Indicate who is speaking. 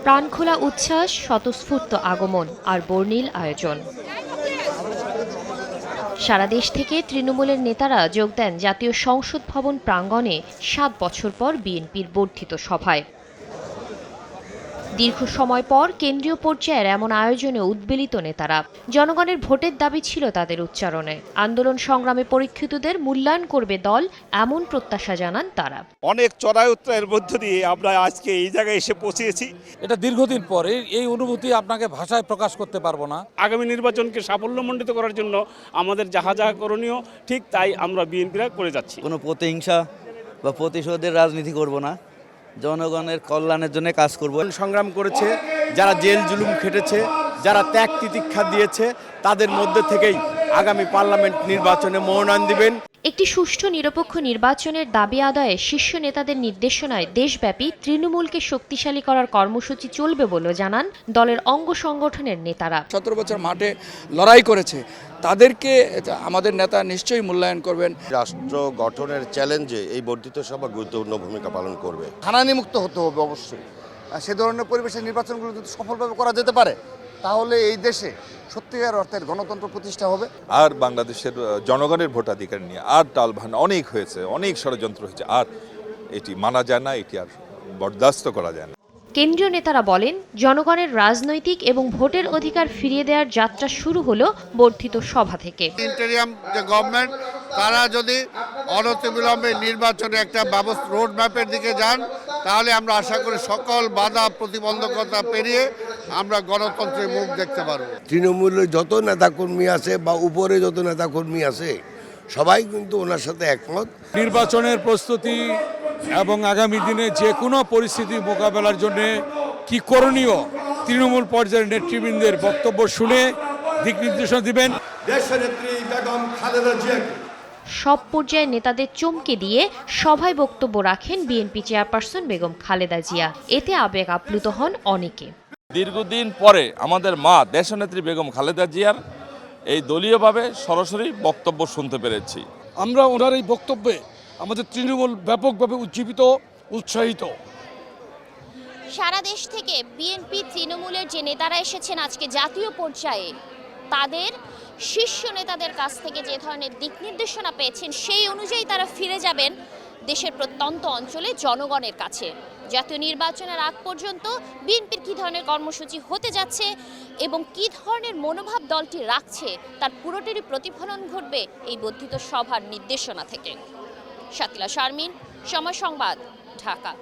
Speaker 1: প্রাণখোলা উচ্ছ্বাস, স্বতঃস্ফূর্ত আগমন আর বর্ণিল আয়োজন। সারা দেশ থেকে তৃণমূলের নেতারা যোগ দেন জাতীয় সংসদ ভবন প্রাঙ্গণে ৭ বছর পর বিএনপির বর্ধিত সভায়। দীর্ঘ সময় পর কেন্দ্রীয় পর্যায়ের এমন আয়োজনে উদ্বেলিত নেতারা। জনগণের ভোটের দাবি ছিল তাদের উচ্চারণে। আন্দোলন সংগ্রামে পরীক্ষিতদের মূল্যায়ন করবে দল, এমন প্রত্যাশা জানান তারা।
Speaker 2: অনেক চড়াই উতরাইয়ের মধ্য দিয়ে আমরা আজকে এই জায়গায় এসে পৌঁছেছি।
Speaker 3: এটা দীর্ঘদিন পরে, এই অনুভূতি আপনাকে ভাষায় প্রকাশ করতে পারবো না।
Speaker 2: আগামী নির্বাচনকে সাফল্যমণ্ডিত করার জন্য আমাদের যাহা যাহা করণীয়, ঠিক তাই আমরা বিএনপিরা করে যাচ্ছি।
Speaker 4: কোনো প্রতিহিংসা বা প্রতিশোধের রাজনীতি করব না, জনগণের কল্যাণের জন্য কাজ করব।
Speaker 5: সংগ্রাম করেছে, যারা জেল জুলুম খেটেছে, যারা ত্যাগ তিতিক্ষা দিয়েছে, তাদের মধ্যে থেকেই আগামী পার্লামেন্ট নির্বাচনে মনোনয়ন দিবেন।
Speaker 1: একটি সুষ্ঠু নিরপেক্ষ নির্বাচনের দাবি আদায়ে শীর্ষ নেতাদের নির্দেশনায় দেশব্যাপী তৃণমূলকে শক্তিশালী করার কর্মসূচি চলবে বলে জানান দলের অঙ্গ সংগঠনের নেতারা।
Speaker 6: 17 বছর মাঠে লড়াই করেছে, তাদেরকে আমাদের নেতা নিশ্চয়ই মূল্যায়ন করবেন।
Speaker 7: রাষ্ট্র গঠনের চ্যালেঞ্জে এই বর্ধিত সভা গুরুত্বপূর্ণ ভূমিকা পালন করবে।
Speaker 8: হানানিমুক্ত হতে হবে অবশ্যই। সে ধরনের পরিবেশে নির্বাচনগুলো যদি সফলভাবে করা যেতে পারে, তাহলে এই দেশে সত্যিকার অর্থের গণতন্ত্র প্রতিষ্ঠা হবে।
Speaker 9: আর বাংলাদেশের জনগণের ভোটাধিকার নিয়ে আর টালভান অনেক হয়েছে, অনেক ষড়যন্ত্র হয়েছে, আর এটি মানা যায় না, এটি আর বরদাস্ত করা যায় না।
Speaker 1: কেন্দ্রীয় নেতারা বলেন, জনগণের রাজনৈতিক এবং ভোটের অধিকার ফিরিয়ে দেওয়ার যাত্রা শুরু হলো বর্ধিত সভা থেকে।
Speaker 8: ইন্টারিয়াম যে গভর্নমেন্ট, তারা যদি অনতিবিলম্বে নির্বাচনে একটা ব্যবস্থা রোড ম্যাপের দিকে যান, তাহলে আমরা আশা করি সকল বাধা প্রতিবন্ধকতা পেরিয়ে আমরা গণতন্ত্রের মুখ দেখতে পারব।
Speaker 5: তৃণমূলের যত নেতাকর্মী আছে বা উপরে যত নেতাকর্মী আছে, সবাই কিন্তু ওনার সাথে একমত।
Speaker 3: নির্বাচনের প্রস্তুতি এবং আগামী দিনে যে কোনো পরিস্থিতি মোকাবেলার জন্য কি করণীয়, তৃণমূল পর্যায়ের নেতৃবৃন্দের বক্তব্য শুনে দিক নির্দেশনা দিবেন।
Speaker 5: দেশনেত্রী বেগম খালেদা জিয়া
Speaker 1: সব পর্যায়ের নেতাদের চমকে দিয়ে সভায় বক্তব্য রাখেন বিএনপি চেয়ারপারসন বেগম খালেদা জিয়া। এতে আবেগ আপ্লুত হন অনেকে।
Speaker 10: দীর্ঘদিন পরে আমাদের মা দেশনেত্রী বেগম খালেদা জিয়ার এই দলীয়ভাবে সরাসরি বক্তব্য শুনতে পেরেছি।
Speaker 6: আমরা ওনার এই বক্তব্যে আমাদের তৃণমূল ব্যাপকভাবে উজ্জীবিত, উৎসাহিত।
Speaker 11: সারা দেশ থেকে বিএনপি তৃণমূলের যে নেতারা এসেছেন আজকে জাতীয় পর্যায়ে, তাদের শীর্ষ নেতাদের কাছ থেকে যে ধরনের দিক নির্দেশনা পেয়েছেন, সেই অনুযায়ী তারা ফিরে যাবেন দেশের প্রত্যন্ত অঞ্চলে জনগণের কাছে। জাতীয় নির্বাচনের আগ পর্যন্ত বিএনপির কী ধরনের কর্মসূচি হতে যাচ্ছে এবং কী ধরনের মনোভাব দলটি রাখছে, তার পুরোটারই প্রতিফলন ঘটবে এই বর্ধিত সভার নির্দেশনা থেকে। শাকিলা শারমিন, সময় সংবাদ, ঢাকা।